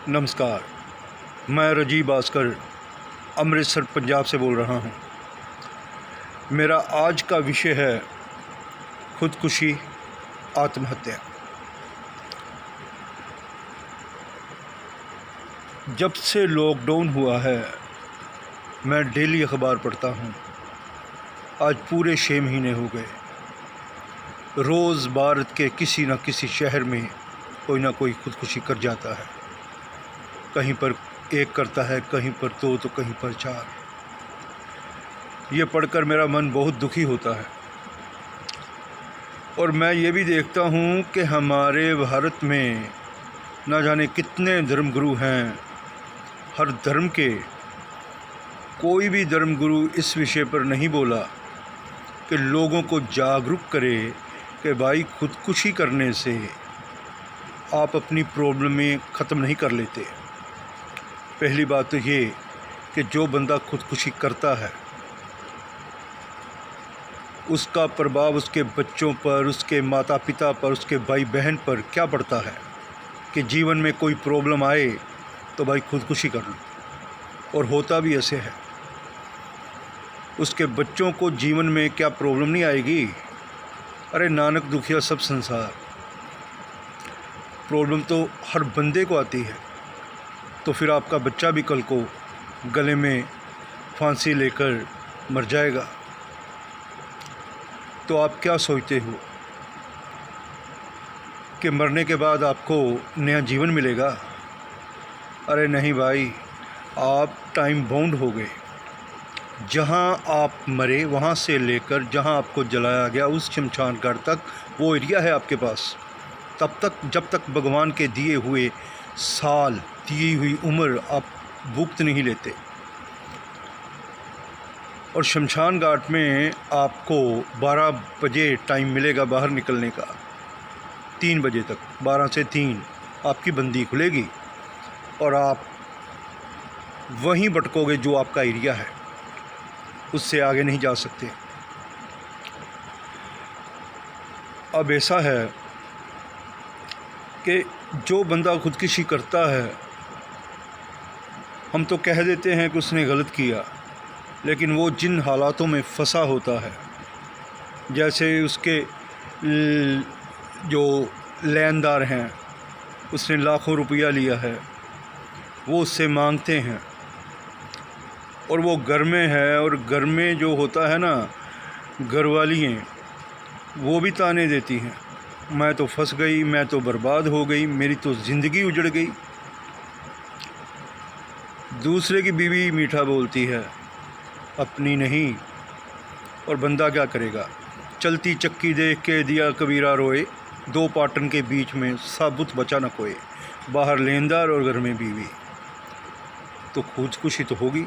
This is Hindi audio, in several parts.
नमस्कार। मैं राजीव भास्कर अमृतसर पंजाब से बोल रहा हूँ। मेरा आज का विषय है खुदकुशी, आत्महत्या। जब से लॉकडाउन हुआ है मैं डेली अखबार पढ़ता हूँ। आज पूरे 6 महीने हो गए। रोज़ भारत के किसी न किसी शहर में कोई ना कोई खुदकुशी कर जाता है। कहीं पर 1 करता है, कहीं पर 2 तो कहीं पर 4। ये पढ़कर मेरा मन बहुत दुखी होता है। और मैं ये भी देखता हूँ कि हमारे भारत में न जाने कितने धर्मगुरु हैं। हर धर्म के कोई भी धर्मगुरु इस विषय पर नहीं बोला कि लोगों को जागरूक करे कि भाई खुदकुशी करने से आप अपनी प्रॉब्लम में ख़त्म नहीं कर लेते। पहली बात तो ये कि जो बंदा खुदकुशी करता है उसका प्रभाव उसके बच्चों पर, उसके माता पिता पर, उसके भाई बहन पर क्या पड़ता है कि जीवन में कोई प्रॉब्लम आए तो भाई खुदकुशी कर लो। और होता भी ऐसे है। उसके बच्चों को जीवन में क्या प्रॉब्लम नहीं आएगी। अरे नानक दुखिया सब संसार। प्रॉब्लम तो हर बंदे को आती है। तो फिर आपका बच्चा भी कल को गले में फांसी लेकर मर जाएगा। तो आप क्या सोचते हो कि मरने के बाद आपको नया जीवन मिलेगा? अरे नहीं भाई, आप टाइम बाउंड हो गए। जहाँ आप मरे वहाँ से लेकर जहाँ आपको जलाया गया उस शमशान घाट तक वो एरिया है आपके पास। तब तक जब तक भगवान के दिए हुए साल, दी हुई उम्र आप भुगत नहीं लेते। और शमशान घाट में आपको 12 बजे टाइम मिलेगा बाहर निकलने का। 3 बजे तक, 12 से 3 आपकी बंदी खुलेगी और आप वहीं भटकोगे जो आपका एरिया है, उससे आगे नहीं जा सकते। अब ऐसा है कि जो बंदा खुदकुशी करता है हम तो कह देते हैं कि उसने गलत किया, लेकिन वो जिन हालातों में फंसा होता है, जैसे उसके जो लेनदार हैं उसने लाखों रुपया लिया है, वो उससे मांगते हैं और वो घर में है। और घर में जो होता है ना, घरवालियाँ वो भी ताने देती हैं, मैं तो फंस गई, मैं तो बर्बाद हो गई, मेरी तो ज़िंदगी उजड़ गई। दूसरे की बीवी मीठा बोलती है, अपनी नहीं। और बंदा क्या करेगा? चलती चक्की देख के दिया कबीरा रोए, 2 पाटन के बीच में साबुत बचा न कोई। बाहर लेनदार और घर में बीवी। तो खुदकुशी तो होगी,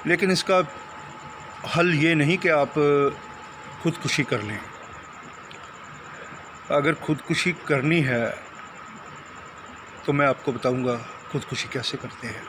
लेकिन इसका हल ये नहीं कि आप खुदकुशी कर लें। अगर खुदकुशी करनी है तो मैं आपको बताऊंगा खुदकुशी कैसे करते हैं।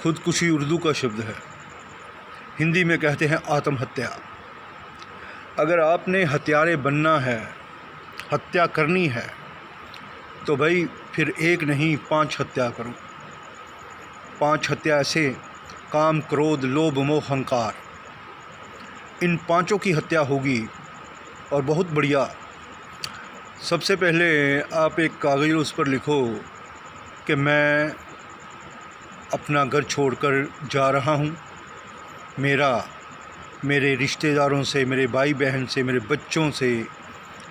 खुदकुशी उर्दू का शब्द है, हिंदी में कहते हैं आत्महत्या। अगर आपने हत्यारे बनना है, हत्या करनी है, तो भाई फिर 1 नहीं 5 हत्या करो। 5 हत्या ऐसे, काम, क्रोध, लोभ, मोह, अहंकार, इन 5 की हत्या होगी और बहुत बढ़िया। सबसे पहले आप एक कागज़ उस पर लिखो कि मैं अपना घर छोड़कर जा रहा हूँ। मेरे रिश्तेदारों से, मेरे भाई बहन से, मेरे बच्चों से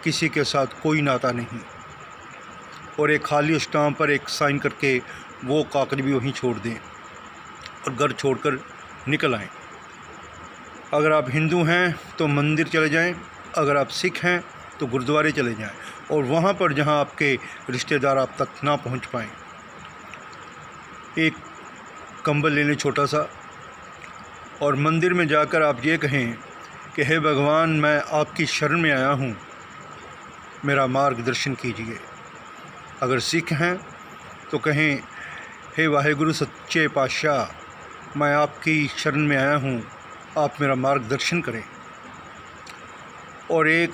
किसी के साथ कोई नाता नहीं। और एक खाली स्टाम्प पर एक साइन करके वो कागज़ भी वहीं छोड़ दें और घर छोड़कर निकल आएँ। अगर आप हिंदू हैं तो मंदिर चले जाएं, अगर आप सिख हैं तो गुरुद्वारे चले जाएं और वहाँ पर जहाँ आपके रिश्तेदार आप तक ना पहुँच पाएँ, एक कंबल ले लें छोटा सा और मंदिर में जाकर आप ये कहें कि हे भगवान, मैं आपकी शरण में आया हूँ, मेरा मार्गदर्शन कीजिए। अगर सिख हैं तो कहें, हे वाहेगुरु सच्चे पातशाह, मैं आपकी शरण में आया हूँ, आप मेरा मार्गदर्शन करें। और एक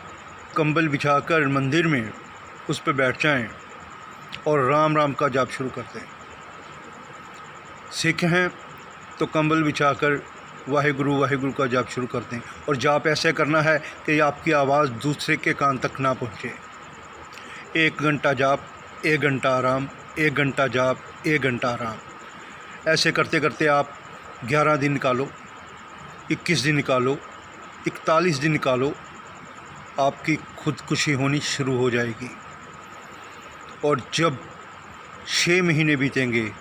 कंबल बिछाकर मंदिर में उस पर बैठ जाएं और राम राम का जाप शुरू करते हैं। सिख हैं तो कंबल बिछाकर वाहिगुरु वाहिगुरु का जाप शुरू करते हैं, और जाप ऐसे करना है कि आपकी आवाज़ दूसरे के कान तक ना पहुँचे। 1 घंटा जाप, 1 घंटा आराम, 1 घंटा जाप, 1 घंटा आराम, ऐसे करते करते आप 11 दिन निकालो, 21 दिन निकालो, 41 दिन निकालो, आपकी खुदकुशी होनी शुरू हो जाएगी। और जब 6 महीने बीतेंगे,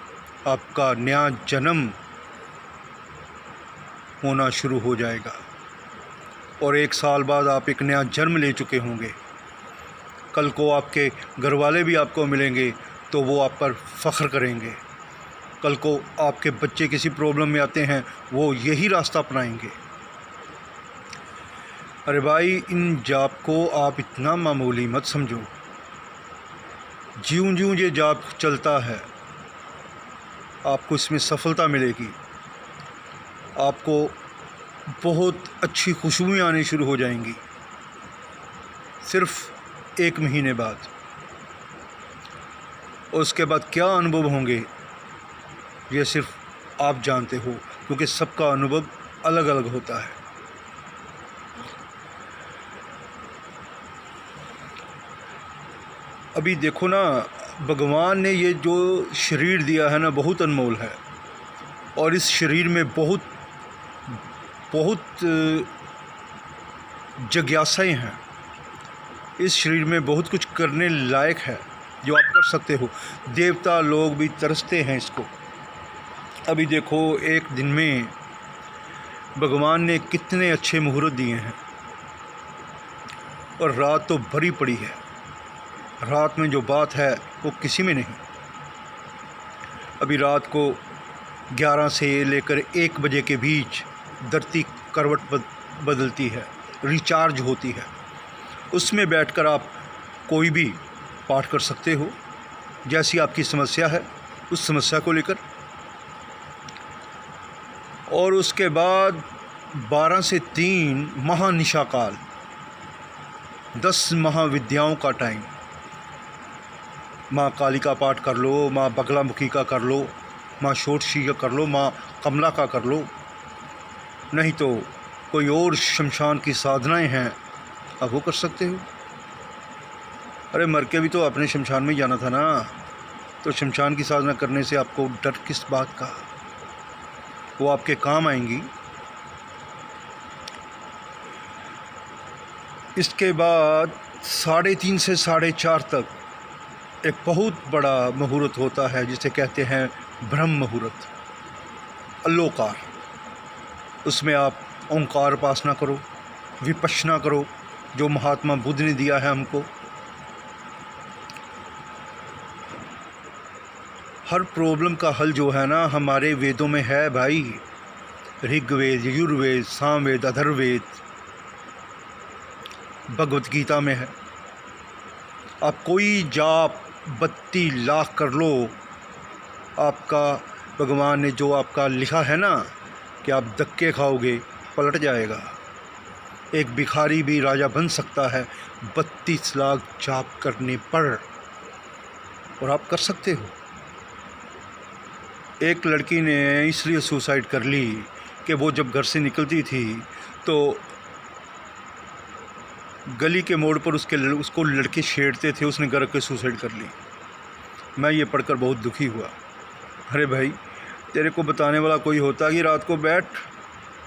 आपका नया जन्म होना शुरू हो जाएगा, और 1 साल बाद आप एक नया जन्म ले चुके होंगे। कल को आपके घर वाले भी आपको मिलेंगे तो वो आप पर फ़ख्र करेंगे। कल को आपके बच्चे किसी प्रॉब्लम में आते हैं, वो यही रास्ता अपनाएंगे। अरे भाई, इन जाप को आप इतना मामूली मत समझो। ज्यों ज्यों ये जाप चलता है, आपको इसमें सफलता मिलेगी। आपको बहुत अच्छी खुशबुएं आनी शुरू हो जाएंगी सिर्फ़ 1 महीने बाद। उसके बाद क्या अनुभव होंगे ये सिर्फ आप जानते हो, क्योंकि सबका अनुभव अलग अलग होता है। अभी देखो ना, भगवान ने ये जो शरीर दिया है ना, बहुत अनमोल है, और इस शरीर में बहुत जिज्ञासाएं हैं। इस शरीर में बहुत कुछ करने लायक है जो आप कर सकते हो। देवता लोग भी तरसते हैं इसको। अभी देखो, एक दिन में भगवान ने कितने अच्छे मुहूर्त दिए हैं, और रात तो भरी पड़ी है। रात में जो बात है वो किसी में नहीं। अभी रात को 11 से लेकर 1 बजे के बीच धरती करवट बदलती है, रिचार्ज होती है। उसमें बैठकर आप कोई भी पाठ कर सकते हो, जैसी आपकी समस्या है उस समस्या को लेकर। और उसके बाद 12 से 3 महानिशा काल, 10 महाविद्याओं का टाइम। माँ काली का पाठ कर लो, माँ बगलामुखी का कर लो, माँ षोडशी का कर लो, माँ कमला का कर लो, नहीं तो कोई और शमशान की साधनाएं हैं, आप वो कर सकते हो। अरे मर के भी तो अपने शमशान में जाना था ना, तो शमशान की साधना करने से आपको डर किस बात का? वो आपके काम आएंगी। इसके बाद 3:30 से 4:30 तक एक बहुत बड़ा मुहूर्त होता है, जिसे कहते हैं ब्रह्म मुहूर्त, अलोकार। उसमें आप ओंकार उपासना करो, विपश्यना करो, जो महात्मा बुद्ध ने दिया है हमको। हर प्रॉब्लम का हल जो है ना, हमारे वेदों में है भाई। ऋग्वेद, यजुर्वेद, सामवेद, अथर्ववेद, भगवत गीता में है। आप कोई जाप 32 लाख कर लो, आपका भगवान ने जो आपका लिखा है ना कि आप धक्के खाओगे, पलट जाएगा। एक भिखारी भी राजा बन सकता है 32 लाख जाप करने पर, और आप कर सकते हो। एक लड़की ने इसलिए सुसाइड कर ली कि वो जब घर से निकलती थी तो गली के मोड़ पर उसको लड़के छेड़ते थे, उसने घर के सुसाइड कर ली। मैं ये पढ़कर बहुत दुखी हुआ। अरे भाई, तेरे को बताने वाला कोई होता कि रात को बैठ,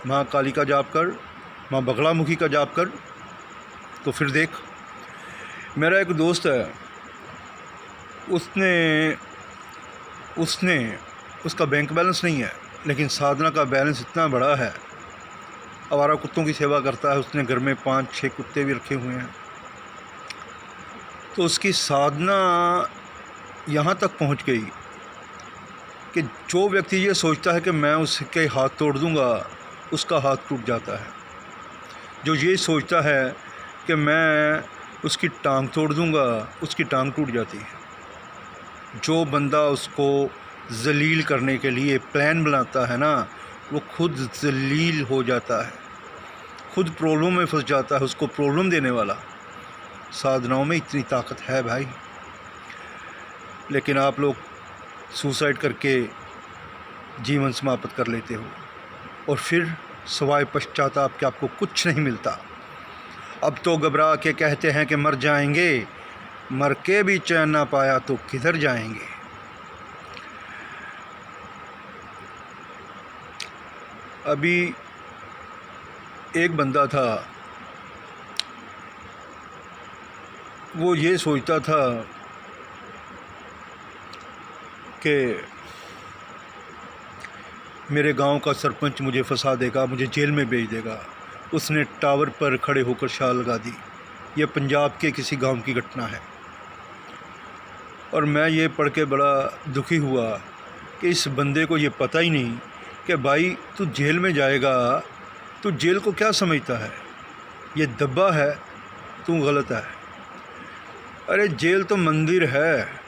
माँ काली का जाप कर, माँ बगलामुखी का जाप कर, तो फिर देख। मेरा एक दोस्त है, उसका बैंक बैलेंस नहीं है, लेकिन साधना का बैलेंस इतना बड़ा है। आवारा कुत्तों की सेवा करता है, उसने घर में 5-6 कुत्ते भी रखे हुए हैं। तो उसकी साधना यहाँ तक पहुँच गई कि जो व्यक्ति ये सोचता है कि मैं उसके हाथ तोड़ दूँगा, उसका हाथ टूट जाता है। जो ये सोचता है कि मैं उसकी टांग तोड़ दूँगा, उसकी टांग टूट जाती है। जो बंदा उसको ज़लील करने के लिए प्लान बनाता है ना, वो खुद ज़लील हो जाता है, खुद प्रॉब्लम में फंस जाता है, उसको प्रॉब्लम देने वाला। साधनाओं में इतनी ताकत है भाई। लेकिन आप लोग सुसाइड करके जीवन समाप्त कर लेते हो और फिर सिवाय पश्चाताप के आपको कुछ नहीं मिलता। अब तो घबरा के कहते हैं कि मर जाएंगे, मर के भी चैन ना पाया तो किधर जाएंगे। अभी एक बंदा था, वो ये सोचता था कि मेरे गांव का सरपंच मुझे फंसा देगा, मुझे जेल में भेज देगा। उसने टावर पर खड़े होकर शाल लगा दी। यह पंजाब के किसी गांव की घटना है और मैं ये पढ़ के बड़ा दुखी हुआ कि इस बंदे को ये पता ही नहीं कि भाई तू जेल में जाएगा, तू जेल को क्या समझता है, ये दब्बा है, तू गलत है। अरे जेल तो मंदिर है।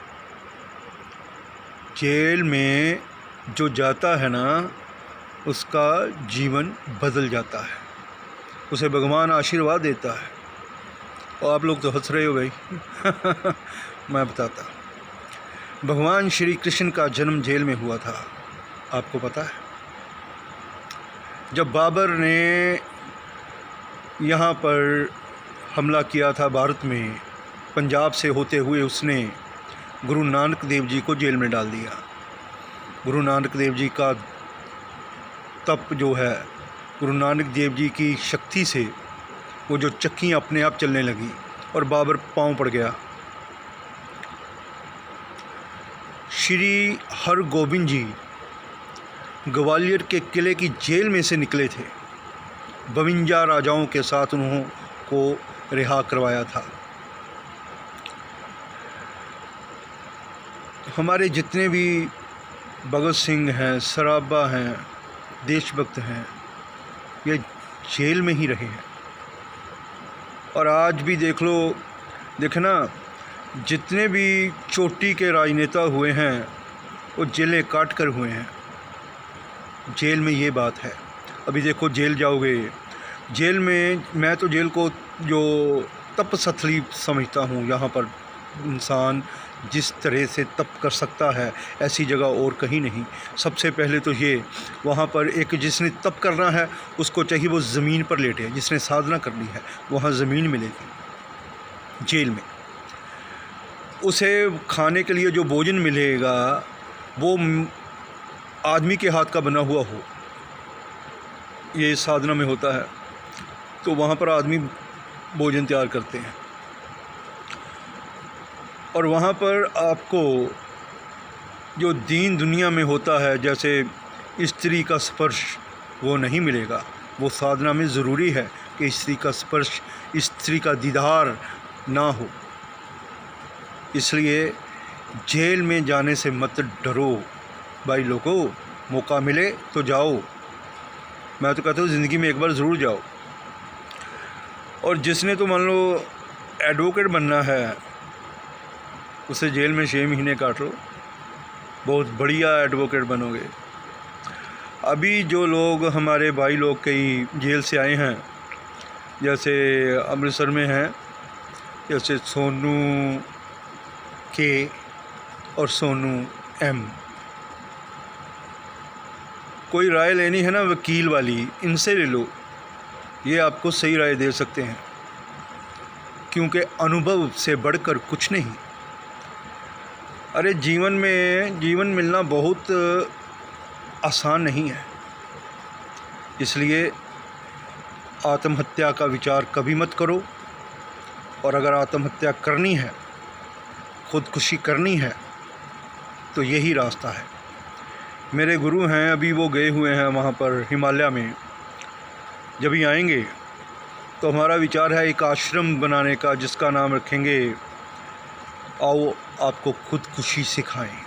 जेल में जो जाता है ना, उसका जीवन बदल जाता है, उसे भगवान आशीर्वाद देता है। और आप लोग तो हंस रहे हो भाई मैं बताता, भगवान श्री कृष्ण का जन्म जेल में हुआ था। आपको पता है, जब बाबर ने यहाँ पर हमला किया था भारत में, पंजाब से होते हुए उसने गुरु नानक देव जी को जेल में डाल दिया। गुरु नानक देव जी का तप जो है, गुरु नानक देव जी की शक्ति से वो जो चक्कियाँ अपने आप चलने लगी और बाबर पाँव पड़ गया। श्री हरगोबिंद जी ग्वालियर के किले की जेल में से निकले थे। 52 राजाओं के साथ उन्हों को रिहा करवाया था। हमारे जितने भी भगत सिंह हैं, सराबा हैं, देशभक्त हैं, ये जेल में ही रहे हैं। और आज भी देख लो, देखना, जितने भी चोटी के राजनेता हुए हैं वो जेलें काट कर हुए हैं। जेल में ये बात है। अभी देखो, जेल जाओगे, जेल में, मैं तो जेल को जो तपस्थली समझता हूँ, यहाँ पर इंसान जिस तरह से तप कर सकता है ऐसी जगह और कहीं नहीं। सबसे पहले तो ये, वहाँ पर एक जिसने तप करना है उसको चाहिए वो ज़मीन पर लेटे, जिसने साधना करनी है वहाँ ज़मीन मिलेगी। जेल में उसे खाने के लिए जो भोजन मिलेगा वो आदमी के हाथ का बना हुआ हो, ये साधना में होता है। तो वहाँ पर आदमी भोजन तैयार करते हैं और वहाँ पर आपको जो दीन दुनिया में होता है, जैसे स्त्री का स्पर्श, वो नहीं मिलेगा। वो साधना में ज़रूरी है कि स्त्री का स्पर्श, स्त्री का दीदार ना हो। इसलिए जेल में जाने से मत डरो भाई लोगों, मौका मिले तो जाओ। मैं तो कहता हूँ ज़िंदगी में एक बार ज़रूर जाओ। और जिसने तो मान लो एडवोकेट बनना है, उसे जेल में 6 महीने काट लो, बहुत बढ़िया एडवोकेट बनोगे। अभी जो लोग हमारे भाई लोग कई जेल से आए हैं, जैसे अमृतसर में हैं, जैसे सोनू के और सोनू एम, कोई राय लेनी है ना वकील वाली, इनसे ले लो, ये आपको सही राय दे सकते हैं, क्योंकि अनुभव से बढ़कर कुछ नहीं। अरे जीवन में जीवन मिलना बहुत आसान नहीं है, इसलिए आत्महत्या का विचार कभी मत करो। और अगर आत्महत्या करनी है, खुदकुशी करनी है, तो यही रास्ता है। मेरे गुरु हैं, अभी वो गए हुए हैं वहाँ पर हिमालय में। जब ही आएंगे तो हमारा विचार है एक आश्रम बनाने का, जिसका नाम रखेंगे आओ आपको खुदकुशी सिखाएं।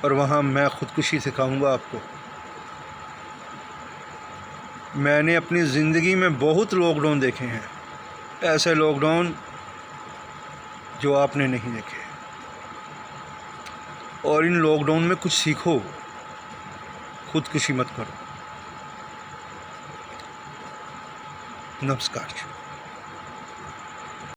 और वहाँ मैं खुदकुशी सिखाऊंगा आपको। मैंने अपनी ज़िंदगी में बहुत लॉकडाउन देखे हैं, ऐसे लॉकडाउन जो आपने नहीं देखे। और इन लॉकडाउन में कुछ सीखो, खुदकुशी मत करो। नमस्कार।